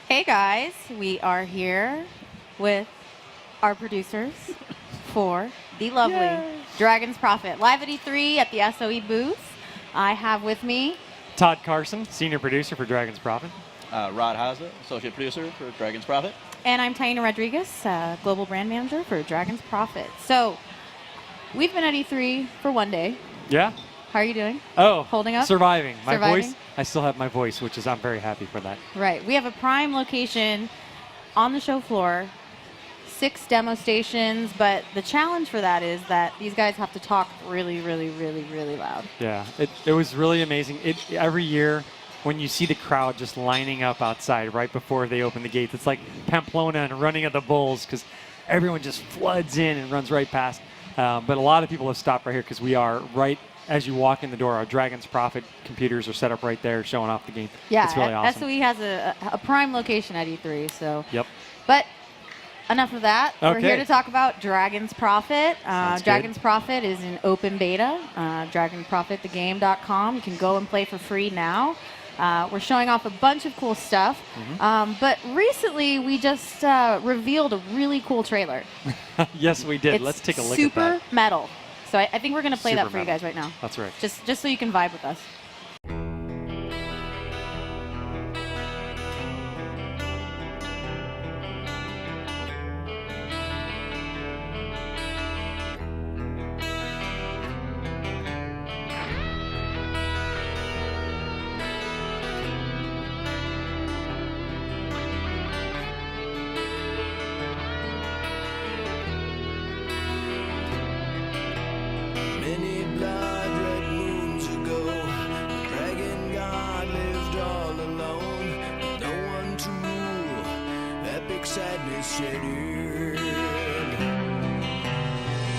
Hey guys, we are here with our producers for the lovely Dragon's Prophet live at E3 at the SOE booth. I have with me Todd Carson, senior producer for Dragon's Prophet. Rod Haza, associate producer for Dragon's Prophet. and I'm Taina Rodriguez, global brand manager for Dragon's Prophet. So we've been at E3 for one day. Yeah. How are you doing? Oh, holding up? Surviving. My Surviving? voice, I still have my voice, which is I'm very happy for that. Right. We have a prime location on the show floor, 6 demo stations, but the challenge for that is that these guys have to talk really, really, really, really loud. Yeah, it was really amazing. Every year when you see the crowd just lining up outside right before they open the gates, it's like Pamplona and running of the bulls because everyone just floods in and runs right past. But a lot of people have stopped right here because we are right as you walk in the door. Our Dragon's Prophet computers are set up right there showing off the game. Yeah, it's really awesome. SOE has a prime location at E3. So. Yep. But enough of that. Okay. We're here to talk about Dragon's Prophet. Sounds Dragon's good. Prophet is in open beta, dragonprophetthegame.com. You can go and play for free now. We're showing off a bunch of cool stuff. But recently, we just revealed a really cool trailer. Yes, we did. It's Let's take a look at that. super metal. So I think we're going to play Super that for you metal. guys right now. That's right. Just so you can vibe with us. Many blood-red moons ago, the dragon god lived all alone, with no one to rule. Epic sadness set in.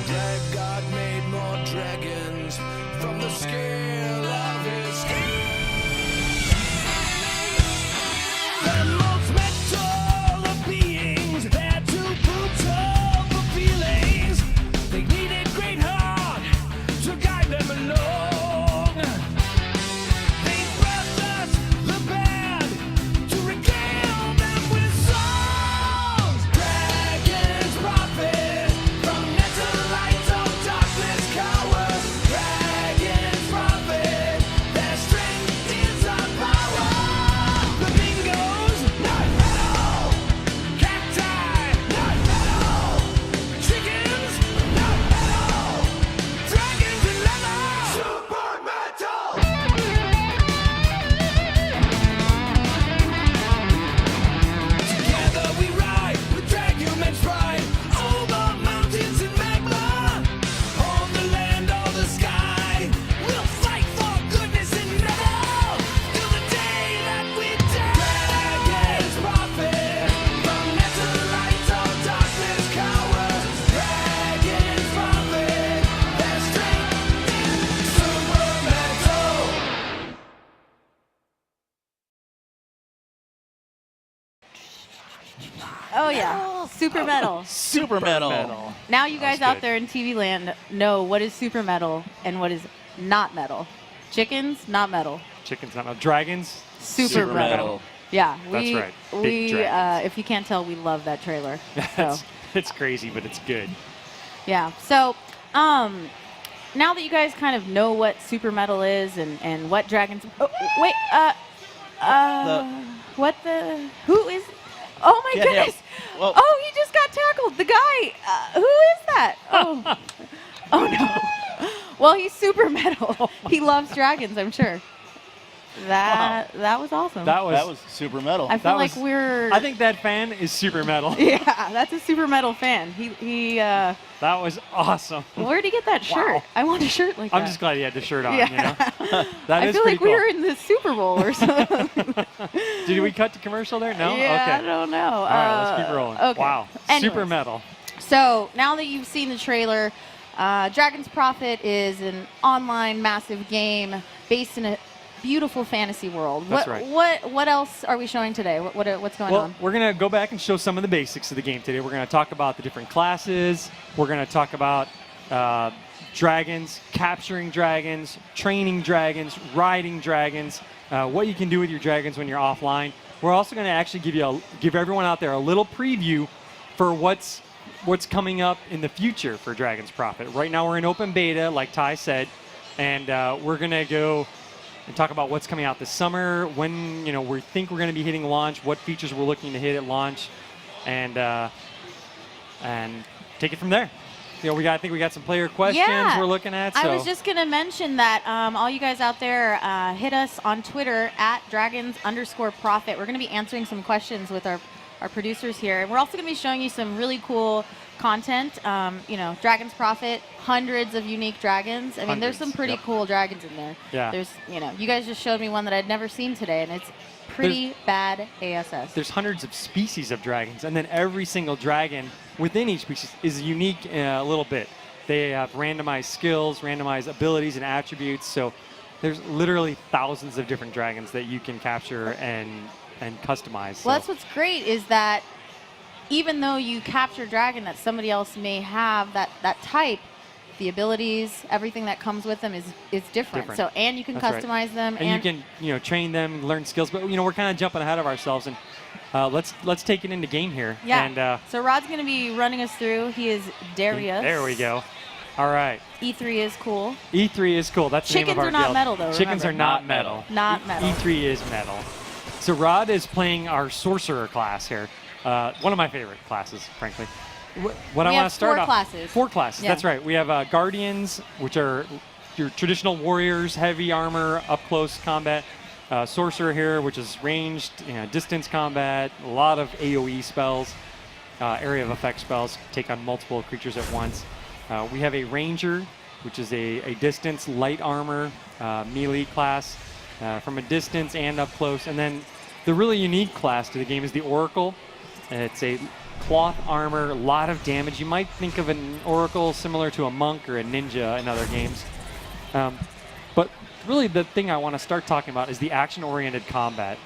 Drag god made more dragons from the scale of his skin. The most metal of beings, they're too brutal for feelings. They needed great heart to guide them along. They brought us the bad to regale them with songs. Dragon's Prophet, from nether light of darkness cowers. Dragon's Prophet, their strength is our power. Flamingos, not metal. Cacti, not metal. Chickens, not metal. Dragons and leather, super metal. Together we ride with Dragumens pride over mountains and magma, on the land or the sky. We'll fight for goodness and metal till the day that we die. Dragon's Prophet, from nether light of darkness cowers. Dragon's Prophet, their strength is super metal. Oh, yeah. Super metal. Super metal. Now you guys That was out good. there in TV land know what is super metal and what is not metal. Chickens, not metal. Chickens, not dragons. Super metal. Yeah, That's right. Big we dragons. if you can't tell, we love that trailer. So, It's crazy, but it's good. yeah. So, now that you guys kind of know what super metal is and what dragons. Oh, wait. What the? Who is? Oh my Get him. goodness! Whoa. Oh, he just got tackled. The guy. Who is that? Oh. Oh no. Well, he's super metal. He loves dragons, I'm sure. That was awesome. That That was super metal. I feel that like was- we're. I think that fan is super metal. Yeah, that's a super metal fan. He That was awesome. where'd he get that shirt? Wow. I want a shirt like that. I'm just glad he had the shirt on. Yeah. You know, that I is feel pretty like we cool. were in the Super Bowl or something. Did we cut to commercial there? No. Yeah, Okay. I don't know. All right, let's keep rolling. Okay. Wow. Anyways. Super metal. So now that you've seen the trailer, Dragon's Prophet is an online massive game based in a beautiful fantasy world. That's what, right. What else are we showing today? What's going Well, on? we're going to go back and show some of the basics of the game today. We're going to talk about the different classes. We're going to talk about dragons, capturing dragons, training dragons, riding dragons, what you can do with your dragons when you're offline. We're also going to actually give everyone out there a little preview for what's coming up in the future for Dragon's Prophet. Right now we're in open beta, like Ty said, and we're going to go and talk about what's coming out this summer, when we think we're going to be hitting launch, what features we're looking to hit at launch, and take it from there. I think we got some player questions we're looking at. So. I was just going to mention that all you guys out there, hit us on Twitter at dragons_prophet. We're going to be answering some questions with our producers here. And we're also going to be showing you some really cool content. Dragon's Prophet, hundreds of unique dragons. I mean, there's some pretty cool dragons in there. Yeah. There's, you guys just showed me one that I'd never seen today, and it's pretty bad ASS. There's hundreds of species of dragons, and then every single dragon within each species is unique a little bit. They have randomized skills, randomized abilities and attributes. So there's literally thousands of different dragons that you can capture and customize. Well, that's what's great is that even though you capture a dragon that somebody else may have that type, the abilities, everything that comes with them is different. So, and you can customize them, and you can train them, learn skills. But we're kind of jumping ahead of ourselves, and let's take it into game here. Yeah. And, so Rod's going to be running us through. He is Darius. There we go. All right. E3 is cool. E3 is cool. That's the name of our Chickens are not guild. metal, though. Chickens remember. are not metal. Not metal. E3 is metal. So Rod is playing our sorcerer class here. One of my favorite classes, frankly. What I want to start off. 4 classes. 4 classes. Yeah. That's right. We have Guardians, which are your traditional warriors, heavy armor, up close combat. Sorcerer here, which is ranged, distance combat, a lot of AOE spells, area of effect spells, take on multiple creatures at once. We have a ranger, which is a distance light armor melee class from a distance and up close. And then the really unique class to the game is the Oracle. It's a cloth armor, a lot of damage. You might think of an Oracle similar to a monk or a ninja in other games. But really the thing I want to start talking about is the action-oriented combat.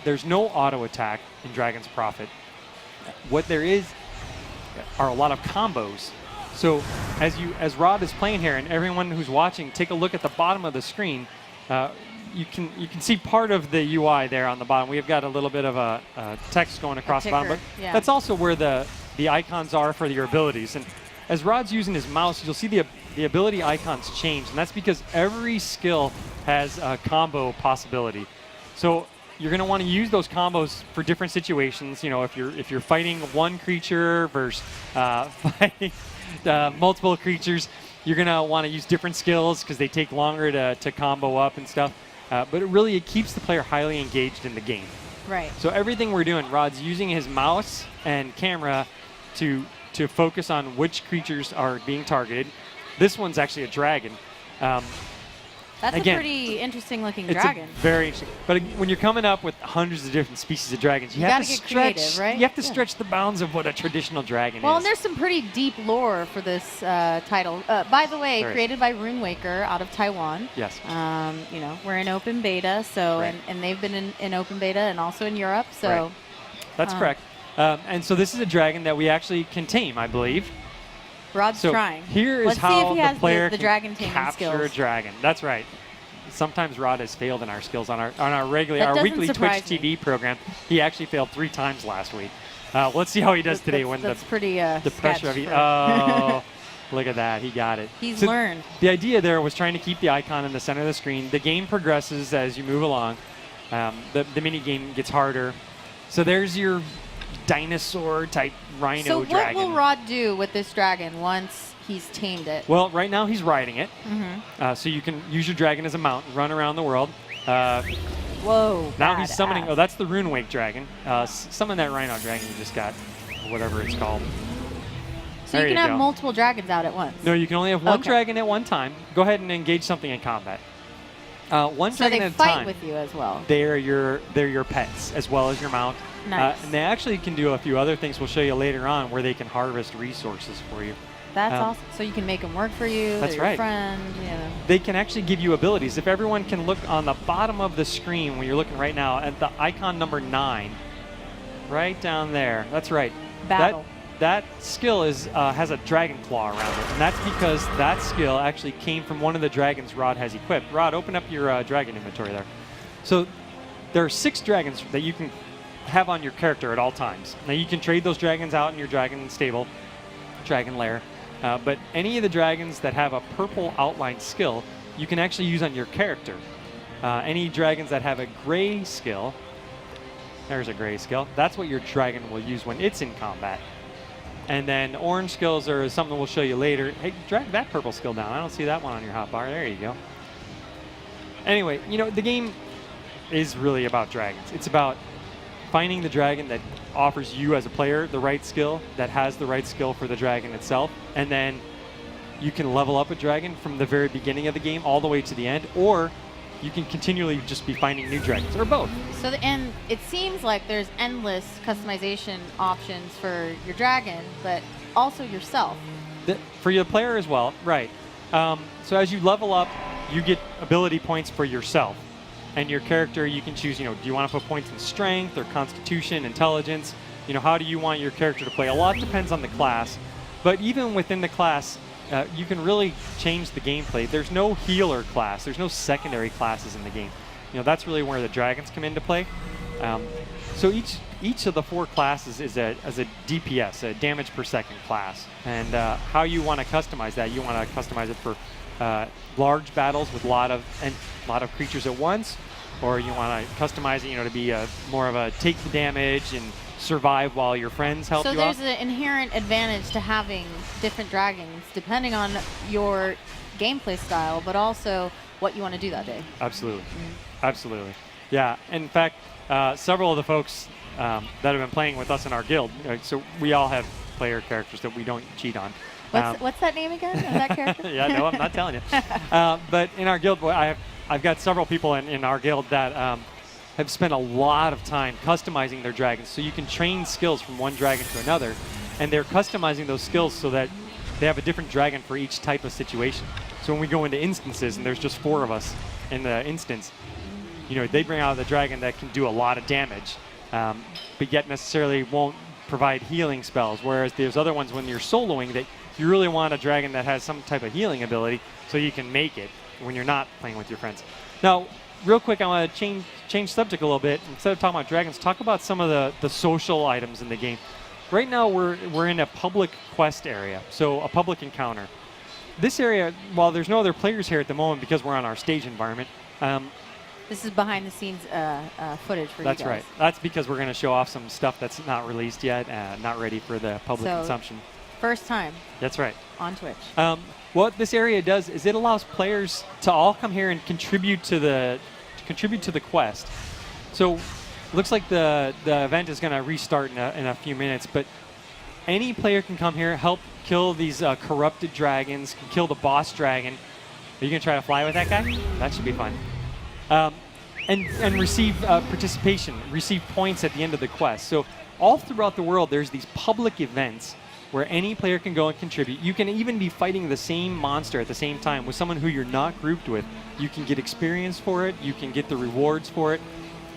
There's no auto attack in Dragon's Prophet. What there is are a lot of combos. So as Rod is playing here, and everyone who's watching, take a look at the bottom of the screen. You can see part of the UI there on the bottom. We've got a little bit of a text going across the bottom, but that's also where the icons are for your abilities. And as Rod's using his mouse, you'll see the ability icons change, and that's because every skill has a combo possibility. So you're going to want to use those combos for different situations. If you're fighting one creature versus fighting multiple creatures, you're going to want to use different skills because they take longer to combo up and stuff. But it keeps the player highly engaged in the game. Right. So everything we're doing, Rod's using his mouse and camera to focus on which creatures are being targeted. This one's actually a dragon. That's a pretty interesting looking dragon. Very interesting. But when you're coming up with hundreds of different species of dragons, you have to get creative, right? You have to stretch the bounds of what a traditional dragon is. Well, and there's some pretty deep lore for this title. By the way, created by Runewaker out of Taiwan. Yes. We're in open beta, so and they've been in open beta and also in Europe. So that's correct. And so this is a dragon that we actually can tame, I believe. Rod's trying. Here is Let's how see if he the has player the can dragon taming capture skills. a dragon. That's right. Sometimes Rod has failed in our skills on our weekly Twitch TV program. He actually failed 3 times last week. Let's see how he does today when that's pretty the pressure of oh, look at that, he got it. He's learned. The idea there was trying to keep the icon in the center of the screen. The game progresses as you move along. The mini game gets harder. So there's your dinosaur type rhino dragon. So what will Rod do with this dragon once he's tamed it? Well, right now he's riding it. So you can use your dragon as a mount and run around the world. Whoa. Now he's summoning. Oh, that's the Runewake dragon. Summon that rhino dragon you just got, whatever it's called. So you can have multiple dragons out at once? No, you can only have one dragon at one time. Go ahead and engage something in combat. One dragon at a time. So they fight with you as well? They're your pets as well as your mount. Nice. And they actually can do a few other things we'll show you later on where they can harvest resources for you. That's awesome. So you can make them work for you. That's they're right. Your friend. They can actually give you abilities. If everyone can look on the bottom of the screen when you're looking right now at the icon number 9, right down there. That's right. Battle. that skill is has a dragon claw around it, and that's because that skill actually came from one of the dragons Rod has equipped. Rod, open up your dragon inventory there. So there are 6 dragons that you can have on your character at all times. Now you can trade those dragons out in your dragon stable, dragon lair, but any of the dragons that have a purple outline skill, you can actually use on your character. Any dragons that have a gray skill, there's a gray skill, that's what your dragon will use when it's in combat. And then orange skills are something we'll show you later. Hey, drag that purple skill down. I don't see that one on your hotbar. There you go. Anyway, you know, the game is really about dragons. It's about finding the dragon that offers you as a player the right skill, that has the right skill for the dragon itself, and then you can level up a dragon from the very beginning of the game all the way to the end, or you can continually just be finding new dragons, or both. So, and it seems like there's endless customization options for your dragon, but also yourself. For your player as well, right. So as you level up, you get ability points for yourself. And your character, you can choose, you know, do you want to put points in strength or constitution, intelligence? You know, how do you want your character to play? A lot depends on the class. But even within the class, you can really change the gameplay. There's no healer class. There's no secondary classes in the game. You know, that's really where the dragons come into play. So each of the 4 classes is a DPS, a damage per second class. And how you want to customize that, you want to customize it for large battles with a lot of creatures at once, or you want to customize it, you know, to be more of a take the damage and survive while your friends help you out. So there's an inherent advantage to having different dragons depending on your gameplay style, but also what you want to do that day. Absolutely. Absolutely. Yeah. In fact, several of the folks that have been playing with us in our guild, so we all have player characters that we don't cheat on. What's that name again of that character? Yeah, no, I'm not telling you. But in our guild, I've got several people in our guild that have spent a lot of time customizing their dragons. So you can train skills from one dragon to another, and they're customizing those skills so that they have a different dragon for each type of situation. So when we go into instances, and there's just 4 of us in the instance, you know, they bring out the dragon that can do a lot of damage, but yet necessarily won't provide healing spells. Whereas there's other ones when you're soloing that you really want a dragon that has some type of healing ability so you can make it when you're not playing with your friends. Now, real quick, I want to change subject a little bit. Instead of talking about dragons, talk about some of the social items in the game. Right now, we're in a public quest area, so a public encounter. This area, while there's no other players here at the moment because we're on our stage environment, This is behind the scenes footage for you guys. that's right. That's because we're going to show off some stuff that's not released yet, not ready for the public consumption. First time That's right. on Twitch. What this area does is it allows players to all come here and contribute to the quest. So, looks like the event is going to restart in a few minutes, but any player can come here, help kill these corrupted dragons, can kill the boss dragon. Are you going to try to fly with that guy? That should be fun. And receive participation, receive points at the end of the quest. So all throughout the world, there's these public events where any player can go and contribute. You can even be fighting the same monster at the same time with someone who you're not grouped with. You can get experience for it, you can get the rewards for it,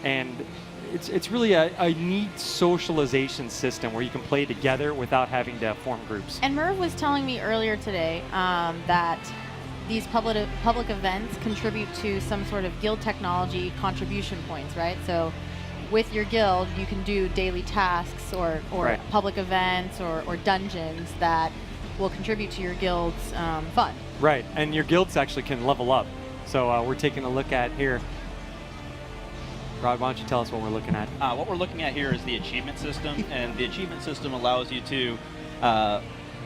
and it's really a neat socialization system where you can play together without having to form groups. And Merv was telling me earlier today that these public events contribute to some sort of guild technology contribution points, right? So with your guild, you can do daily tasks or Right. public events or dungeons that will contribute to your guild's fun. Right, and your guilds actually can level up. So we're taking a look at here. Rod, why don't you tell us what we're looking at? What we're looking at here is the achievement system, and the achievement system allows you to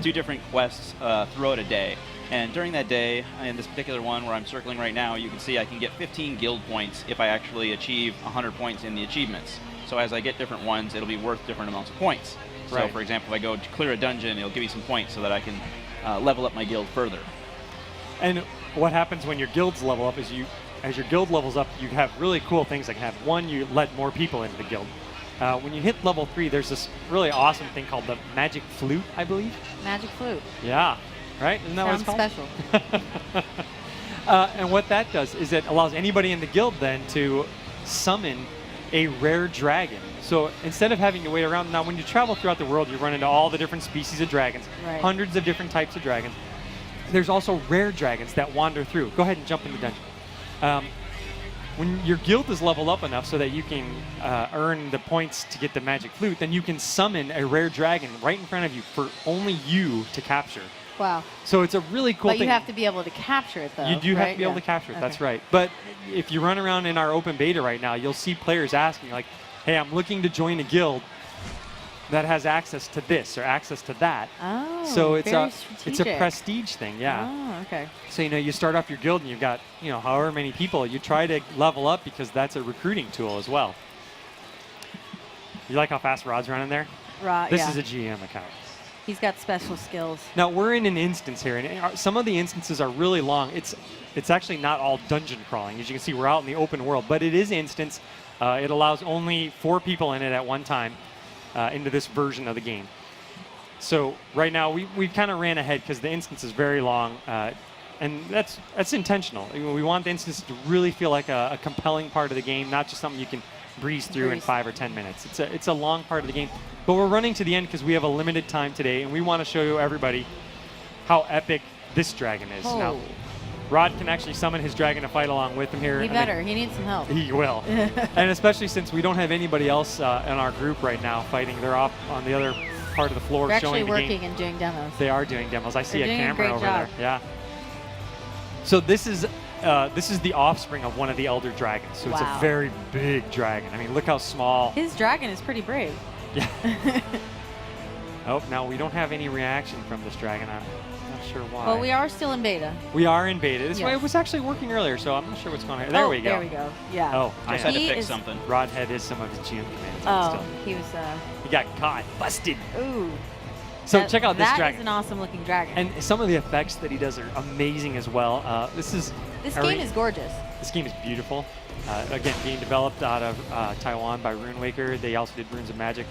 do different quests throughout a day. And during that day, in this particular one where I'm circling right now, you can see I can get 15 guild points if I actually achieve 100 points in the achievements. So as I get different ones, it'll be worth different amounts of points. So Right. for example, if I go to clear a dungeon, it'll give me some points so that I can level up my guild further. And what happens when your guilds level up is as your guild levels up, you have really cool things that can happen. One, you let more people into the guild. When you hit level 3, there's this really awesome thing called the magic flute, I believe. Magic flute. Yeah, right? Isn't that Sounds what it's special. called? And what that does is it allows anybody in the guild then to summon a rare dragon. So instead of having to wait around, now when you travel throughout the world, you run into all the different species of dragons, Right. hundreds of different types of dragons. There's also rare dragons that wander through. Go ahead and jump in the dungeon. When your guild is leveled up enough so that you can earn the points to get the magic flute, then you can summon a rare dragon right in front of you for only you to capture. Wow. So it's a really cool But thing. you have to be able to capture it, though. You do have right? to be able Yeah. to capture it. That's Okay. right. But if you run around in our open beta right now, you'll see players asking like, "Hey, I'm looking to join a guild that has access to this or access to that." Oh, So it's very a strategic. prestige thing, yeah. Oh, okay. So you start off your guild and you've got however many people. You try to level up because that's a recruiting tool as well. You like how fast Rod's running there? Right. This yeah. is a GM account. He's got special skills. Now we're in an instance here, and some of the instances are really long. It's actually not all dungeon crawling. As you can see, we're out in the open world, but it is instance. It allows only 4 people in it at one time into this version of the game. So right now we kind of ran ahead because the instance is very long, and that's intentional. We want the instance to really feel like a compelling part of the game, not just something you can breeze through in 5 or 10 minutes. It's a long part of the game, but we're running to the end because we have a limited time today, and we want to show everybody how epic this dragon is. Now, Oh. Rod can actually summon his dragon to fight along with him here. He and then- better. He needs some help. He will. And especially since we don't have anybody else in our group right now fighting. They're off on the other part of the floor We're actually showing the working game. and doing demos. They are doing demos. I see They're a doing a camera great over job. there. Yeah. So this is the offspring of one of the elder dragons. So it's Wow. a very big dragon. I mean, look how small. His dragon is pretty brave. Yeah. Oh, now we don't have any reaction from this dragon. I'm not sure why. Well, we are still in beta. We are in beta. This way Yes. it was actually working earlier, so I'm not sure what's going on. There Oh, we go. There we go. Yeah. Oh, I Just had to He fix is- something. Rod had some of his GM commands. Oh, Still. he was. He got caught, busted. Ooh. So That- check out this That dragon. is an awesome looking dragon. And some of the effects that he does are amazing as well. This game is gorgeous. This game is beautiful. Again, being developed out of Taiwan by Runewaker. They also did Runes of Magic.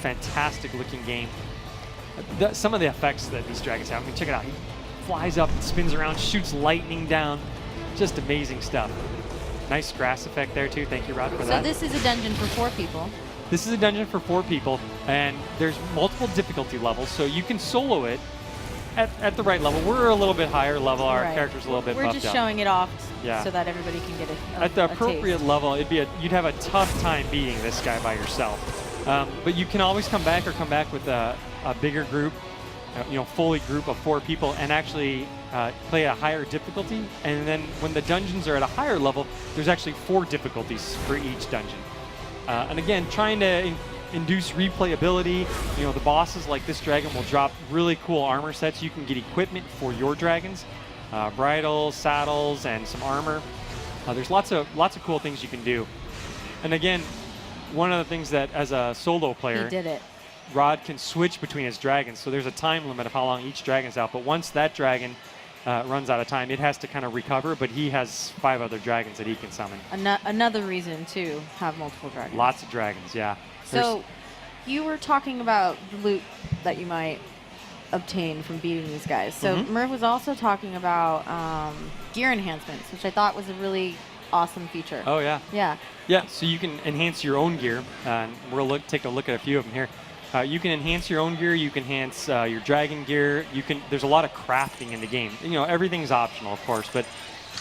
Fantastic looking game. Some of the effects that these dragons have. I mean, check it out. He flies up, spins around, shoots lightning down. Just amazing stuff. Nice grass effect there too. Thank you, Rod, for So that. this is a dungeon for 4 people. This is a dungeon for 4 people, and there's multiple difficulty levels, so you can solo it at the right level. We're a little bit higher level. Our Right. character's a little bit We're buffed just up. showing it off Yeah. so that everybody can get a At the a appropriate taste. level, you'd have a tough time beating this guy by yourself. But you can always come back with a bigger group, fully group of 4 people, and actually play a higher difficulty. And then when the dungeons are at a higher level, there's actually 4 difficulties for each dungeon. And again, trying to induce replayability. The bosses like this dragon will drop really cool armor sets. You can get equipment for your dragons, bridles, saddles, and some armor. There's lots of cool things you can do. And again, one of the things that as a solo player, He did it. Rod can switch between his dragons. So there's a time limit of how long each dragon's out. But once that dragon runs out of time, it has to kind of recover. But he has 5 other dragons that he can summon. Another reason to have multiple dragons. Lots of dragons, yeah. So you were talking about the loot that you might obtain from beating these guys. So Mhm. Murph was also talking about gear enhancements, which I thought was a really awesome feature. Oh, yeah. Yeah. Yeah, so you can enhance your own gear. And we'll take a look at a few of them here. You can enhance your own gear. You can enhance your dragon gear. There's a lot of crafting in the game. Everything's optional, of course, but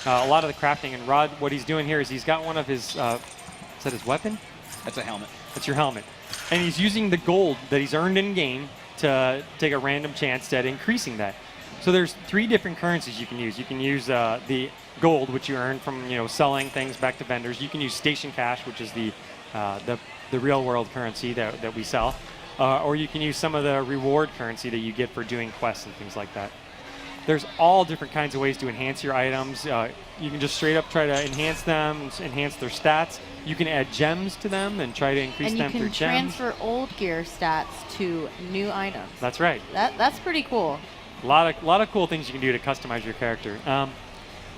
a lot of the crafting. And Rod, what he's doing here is he's got one of his, is that his weapon? That's a helmet. That's your helmet. And he's using the gold that he's earned in game to take a random chance at increasing that. So there's 3 different currencies you can use. You can use the gold, which you earn from selling things back to vendors. You can use station cash, which is the real world currency that we sell, or you can use some of the reward currency that you get for doing quests and things like that. There's all different kinds of ways to enhance your items. You can just straight up try to enhance them, enhance their stats. You can add gems to them and try to increase And you them through can gems. transfer old gear stats to new items. That's right. That's pretty cool. A lot of cool things you can do to customize your character.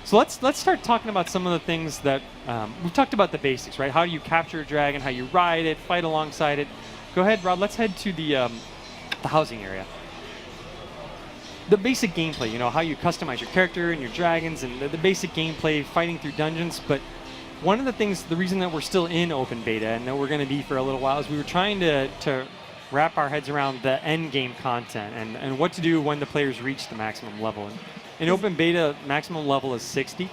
So let's start talking about some of the things that we've talked about the basics, right? How do you capture a dragon? How you ride it? Fight alongside it? Go ahead, Rod. Let's head to the housing area. The basic gameplay, how you customize your character and your dragons, and the basic gameplay, fighting through dungeons. But one of the things, the reason that we're still in open beta and that we're going to be for a little while is we were trying to wrap our heads around the end game content and what to do when the players reach the maximum level. And in open beta, maximum level is 60.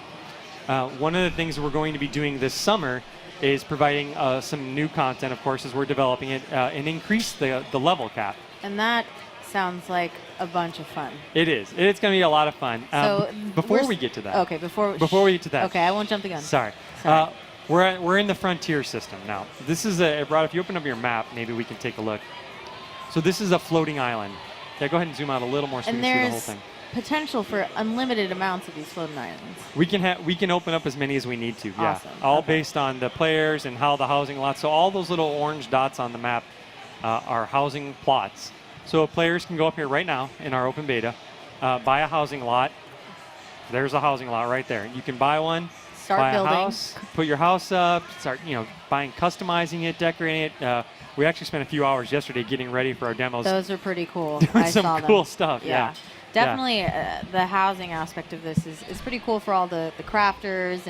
One of the things we're going to be doing this summer is providing some new content, of course, as we're developing it, and increase the level cap. And that sounds like a bunch of fun. It is. It's going to be a lot of fun. So before we get to that. Okay, before we get to that. Okay, I won't jump the gun. Sorry. We're in the frontier system now. This is Rod, if you open up your map, maybe we can take a look. So this is a floating island. Yeah, go ahead and zoom out a little more so we And can see the whole there's thing. potential for unlimited amounts of these floating islands. We can open up as many as we need to. Yeah. Awesome. All Okay. based on the players and how the housing lots. So all those little orange dots on the map are housing plots. So players can go up here right now in our open beta, buy a housing lot. There's a housing lot right there. You can buy one, Start buy building. a house, put your house up, start buying, customizing it, decorating it. We actually spent a few hours yesterday getting ready for our demos. Those are pretty cool. Doing I some saw them. cool stuff. Yeah. Definitely the housing aspect of this is pretty cool for all the crafters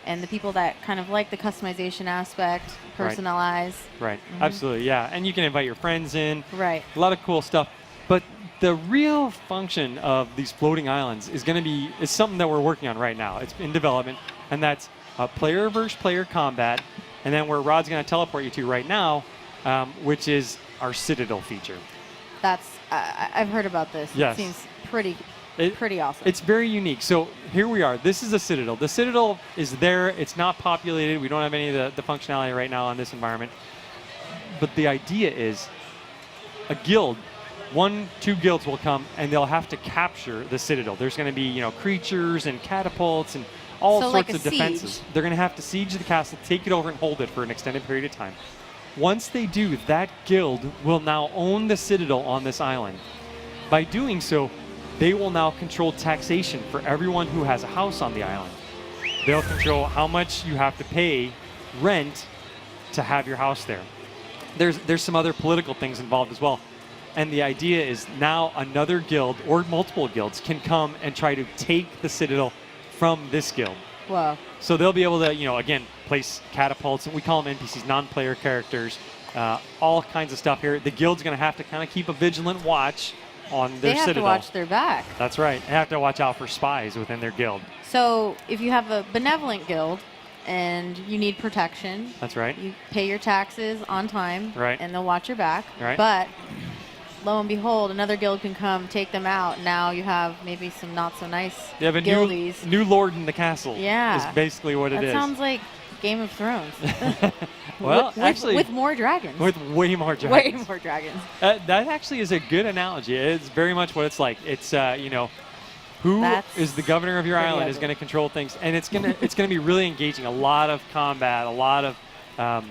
and the people that kind of like the customization aspect, personalize. Right. Absolutely. Yeah. And you can invite your friends in. Right. A lot of cool stuff. But the real function of these floating islands is something that we're working on right now. It's in development, and that's player versus player combat. And then where Rod's going to teleport you to right now, which is our Citadel feature. That's I've heard about this. Yes. It seems pretty awesome. It's very unique. So here we are. This is a Citadel. The Citadel is there. It's not populated. We don't have any of the functionality right now on this environment. But the idea is a guild, 1-2 guilds will come, and they'll have to capture the Citadel. There's going to be creatures and catapults and all So sorts like a of defenses. siege. They're going to have to siege the castle, take it over, and hold it for an extended period of time. Once they do, that guild will now own the Citadel on this island. By doing so, they will now control taxation for everyone who has a house on the island. They'll control how much you have to pay rent to have your house there. There's some other political things involved as well. And the idea is now another guild or multiple guilds can come and try to take the Citadel from this guild. Whoa. So they'll be able to, again, place catapults, and we call them NPCs, non-player characters, all kinds of stuff here. The guild's going to have to kind of keep a vigilant watch on their They have Citadel. to watch their back. That's right. They have to watch out for spies within their guild. So if you have a benevolent guild and you need protection, That's right. you pay your taxes on time, Right. and they'll watch your back. Right. But lo and behold, another guild can come take them out. Now you have maybe some not so nice You have a guildies. new lord in the castle. Yeah. Is basically what it That is. sounds like Game of Thrones. Well, with, actually, with more dragons. with way more dragons. Way more dragons. That actually is a good analogy. It's very much what it's like. It's who That's is the governor of your pretty island is ugly. going to control things, and it's gonna be really engaging. A lot of combat, a lot of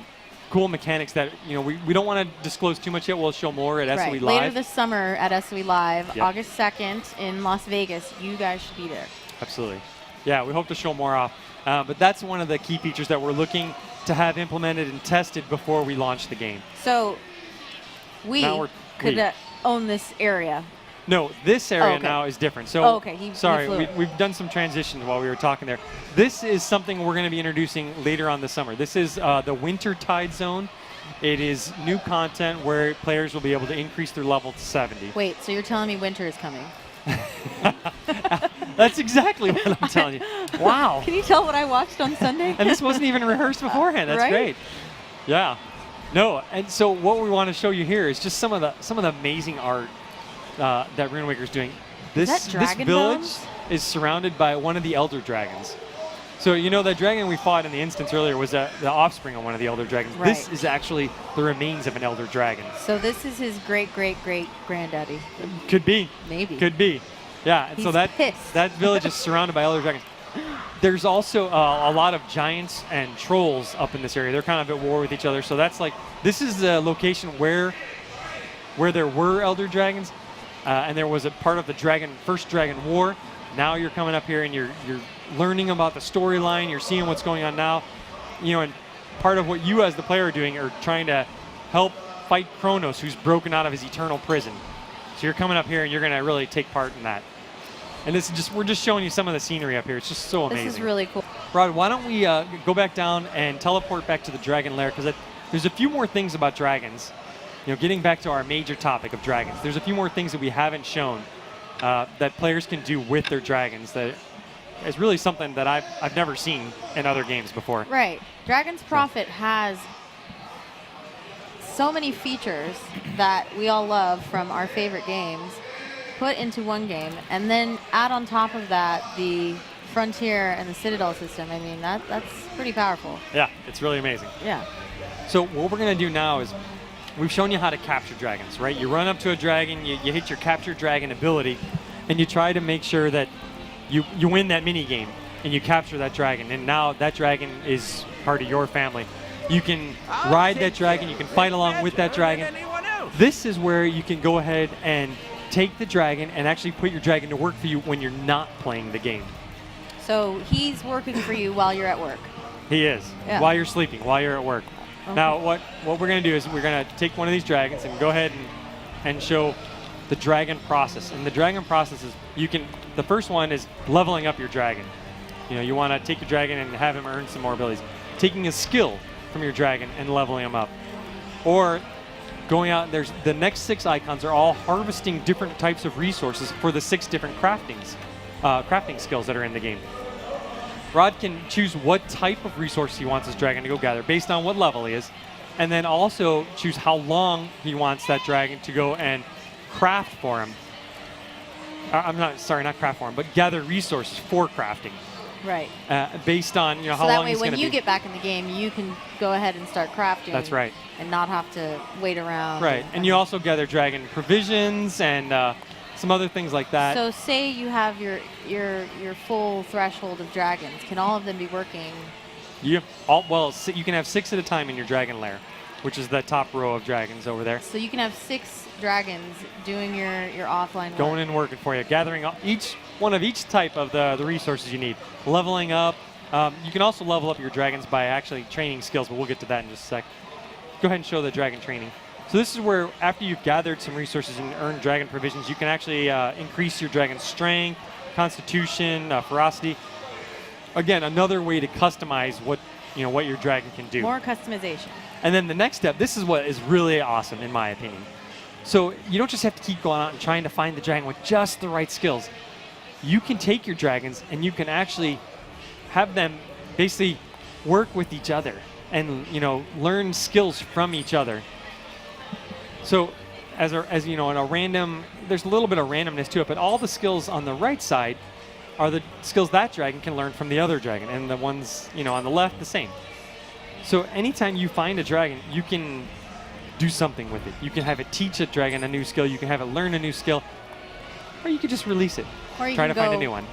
cool mechanics that we don't want to disclose too much yet. We'll show more at SOE Right. Live. Later this summer at SOE Live, Yep. August 2nd in Las Vegas. You guys should be there. Absolutely. Yeah, we hope to show more off. But that's one of the key features that we're looking to have implemented and tested before we launch the game. So we Now we're- could we. own this area. No, this area okay. now is different. So, Oh, okay. He sorry, flew it. we've done some transitions while we were talking there. This is something we're going to be introducing later on this summer. This is the Winter Tide Zone. It is new content where players will be able to increase their level to 70. Wait, so you're telling me winter is coming? That's exactly what I'm telling you. Wow. Can you tell what I watched on Sunday? And this wasn't even rehearsed beforehand. That's Right? great. Yeah. No, and so what we want to show you here is just some of the amazing art that Rune Waker's doing. This dragon village bones? is surrounded by one of the elder dragons. So that dragon we fought in the instance earlier was the offspring of one of the elder dragons. Right. This is actually the remains of an elder dragon. So this is his great granddaddy. Could be. Maybe. Could be. Yeah. And so He's pissed. that village is surrounded by elder dragons. There's also a lot of giants and trolls up in this area. They're kind of at war with each other. So this is the location where there were elder dragons, and there was a part of the first dragon war. Now you're coming up here and you're learning about the storyline. You're seeing what's going on now. And part of what you as the player are doing are trying to help fight Kronos, who's broken out of his eternal prison. So you're coming up here and you're going to really take part in that. And we're just showing you some of the scenery up here. It's just so amazing. This is really cool. Rod, why don't we go back down and teleport back to the dragon lair, because there's a few more things about dragons. Getting back to our major topic of dragons, there's a few more things that we haven't shown that players can do with their dragons that is really something that I've never seen in other games before. Right. Dragon's Prophet has so many features that we all love from our favorite games put into one game, and then add on top of that the Frontier and the Citadel system. I mean, that's pretty powerful. Yeah, it's really amazing. Yeah. So what we're going to do now is we've shown you how to capture dragons, right? You run up to a dragon, you hit your capture dragon ability, and you try to make sure that you win that mini game and you capture that dragon, and now that dragon is part of your family. You can ride that dragon, you can fight along with that dragon. This is where you can go ahead and take the dragon and actually put your dragon to work for you when you're not playing the game. So he's working for you while you're at work. He is. Yeah. While you're sleeping, while you're at work. Okay. Now, what we're going to do is we're going to take one of these dragons and go ahead and show the dragon process. And the dragon process is the first one is leveling up your dragon. You want to take your dragon and have him earn some more abilities. Taking a skill from your dragon and leveling him up. Or going out, there's the next 6 icons are all harvesting different types of resources for the 6 different crafting skills that are in the game. Rod can choose what type of resource he wants his dragon to go gather based on what level he is, and then also choose how long he wants that dragon to go and craft for him. Not craft for him, but gather resources for crafting. Right. Based on how so that long way he's going to be. when you get back in the game, you can go ahead and start crafting. That's right. And not have to wait around. Right, and you also gather dragon provisions and some other things like that. So say you have your full threshold of dragons. Can all of them be working? You can have 6 at a time in your dragon lair, which is the top row of dragons over there. So you can have 6 dragons doing your offline work. Going and working for you, gathering each one of each type of the resources you need. Leveling up. You can also level up your dragons by actually training skills, but we'll get to that in just a sec. Go ahead and show the dragon training. So this is where, after you've gathered some resources and earned dragon provisions, you can actually increase your dragon's strength, constitution, ferocity. Again, another way to customize what your dragon can do. More customization. And then the next step, this is what is really awesome in my opinion. So you don't just have to keep going out and trying to find the dragon with just the right skills. You can take your dragons and you can actually have them basically work with each other and learn skills from each other. So as in a random, there's a little bit of randomness to it, but all the skills on the right side are the skills that dragon can learn from the other dragon, and the ones on the left the same. So anytime you find a dragon, you can do something with it. You can have it teach a dragon a new skill, you can have it learn a new skill, or you can just release it. Or you try can to find a go new one.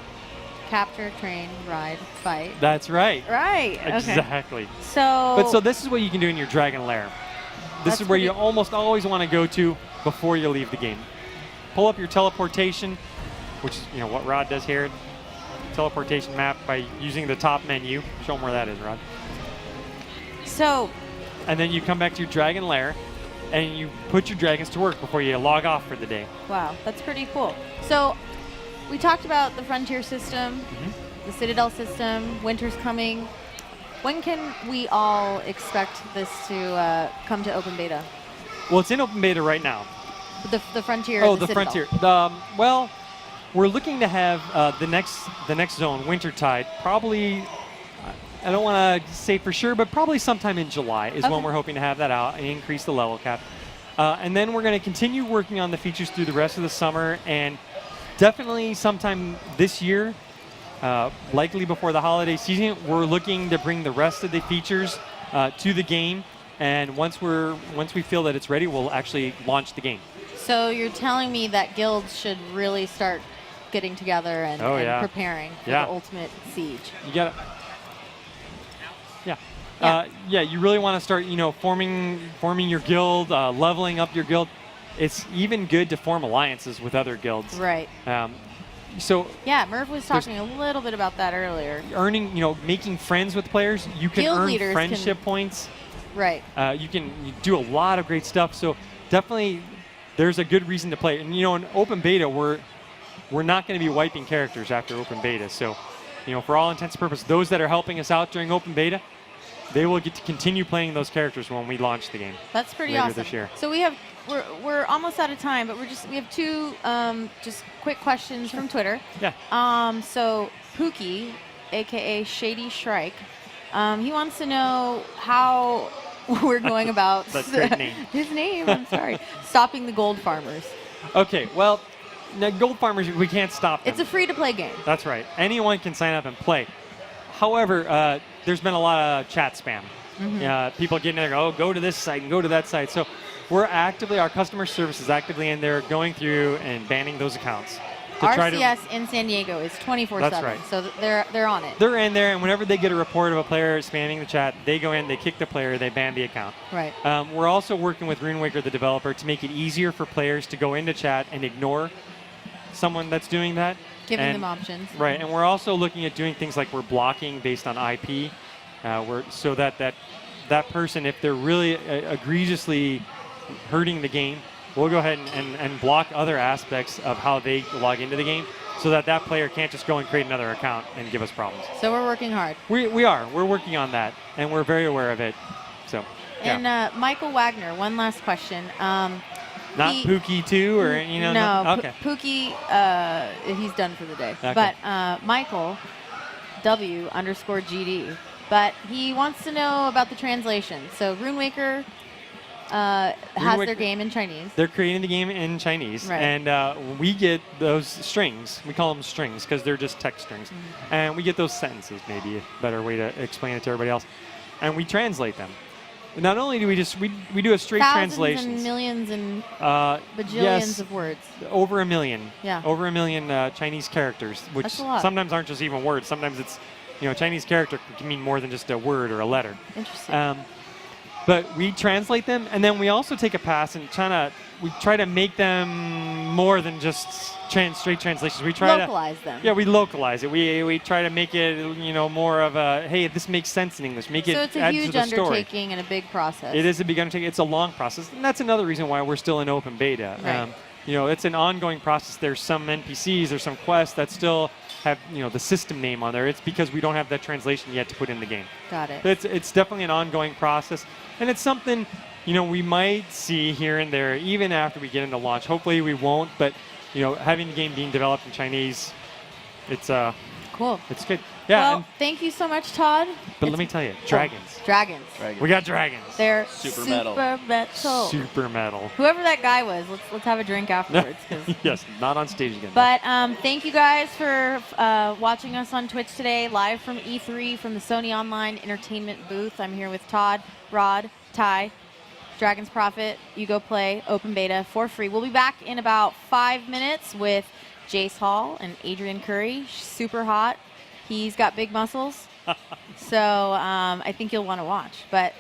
Capture, train, ride, fight. That's right. Right. Okay. Exactly. So this is what you can do in your dragon lair. This That's is where you pretty- almost always want to go to before you leave the game. Pull up your teleportation, which is what Rod does here. Teleportation map by using the top menu. Show them where that is, Rod. So And then you come back to your dragon lair, and you put your dragons to work before you log off for the day. wow, that's pretty cool. So we talked about the Frontier system, the Citadel system, winter's coming. When can we all expect this to come to open beta? Well, it's in open beta right now. The Frontier Oh, and the the Citadel. Frontier. Well, we're looking to have the next zone, Wintertide, probably. I don't want to say for sure, but probably sometime in July is when Okay. we're hoping to have that out and increase the level cap. And then we're going to continue working on the features through the rest of the summer, and definitely sometime this year, likely before the holiday season, we're looking to bring the rest of the features to the game. And once we feel that it's ready, we'll actually launch the game. So you're telling me that guilds should really start getting together and, Oh, and yeah. preparing for Yeah. the ultimate siege. You got to. Yeah. You really want to start, forming your guild, leveling up your guild. It's even good to form alliances with other guilds. Right. So Yeah, Merv was talking a little bit about that earlier. earning, making friends with players, you can Guild earn leaders friendship points. Right. You do a lot of great stuff. So definitely, there's a good reason to play. And in open beta, we're not going to be wiping characters after open beta. So for all intents and purposes, those that are helping us out during open beta, they will get to continue playing those characters when we launch the game. That's pretty later awesome. this year. So we're almost out of time, but we have two just quick questions from Twitter. Yeah. So Pookie, aka Shady Shrike, he wants to know how we're going about That's a great name. his name. I'm sorry, stopping the gold farmers. Okay. Well, now gold farmers, we can't stop them. It's a free-to-play game. That's right. Anyone can sign up and play. However, there's been a lot of chat spam. People getting there, go to this site and go to that site. So our customer service is actively in there going through and banning those accounts. RCS in San Diego is 24/7. That's right. So they're on it. They're in there, and whenever they get a report of a player spamming the chat, they go in, they kick the player, they ban the account. Right. We're also working with RuneWaker, the developer, to make it easier for players to go into chat and ignore someone that's doing that. Giving them options. Right, and we're also looking at doing things like we're blocking based on IP, so that person, if they're really egregiously hurting the game, we'll go ahead and block other aspects of how they log into the game, so that player can't just go and create another account and give us problems. So we're working hard. We are. We're working on that, and we're very aware of it. So. Yeah. And Michael Wagner, one last question. Not Pookie too, or No, okay. Pookie, he's done for the day. Okay. But Michael W_GD. But he wants to know about the translation. So RuneWaker has their game in Chinese. They're creating the game in Chinese, Right. and we get those strings. We call them strings because they're just text strings, and we get those sentences. Maybe a better way to explain it to everybody else, and we translate them. Not only do we do a straight translation. Thousands and millions and bajillions yes, of words. over a million. Yeah. Over a million Chinese characters, which That's a lot. sometimes aren't just even words. Sometimes it's, Chinese character can mean more than just a word or a letter. Interesting. But we translate them, and then we also take a pass and we try to make them more than just straight translations. We try Localize them. Yeah, we localize it. We try to make it, more of a, hey, this makes sense in English. Make it So it's a add to huge the story. undertaking and a big process. It is a big undertaking. It's a long process, and that's another reason why we're still in open beta. Right. It's an ongoing process. There's some NPCs, there's some quests that still have, the system name on there. It's because we don't have that translation yet to put in the game. Got it. It's definitely an ongoing process, and it's something, we might see here and there even after we get into launch. Hopefully we won't, but having the game being developed in Chinese, it's cool. it's good. Yeah. Well, thank you so much, Todd. But let me tell you, dragons. Dragons. We got dragons. They're Super super metal. Super metal. Whoever that guy was, let's have a drink afterwards. 'Cause Yes, not on stage again. But thank you guys for watching us on Twitch today, live from E3 from the Sony Online Entertainment booth. I'm here with Todd, Rod, Ty, Dragon's Prophet. You go play open beta for free. We'll be back in about 5 minutes with Jace Hall and Adrian Curry. Super hot. He's got big muscles. So I think you'll want to watch. But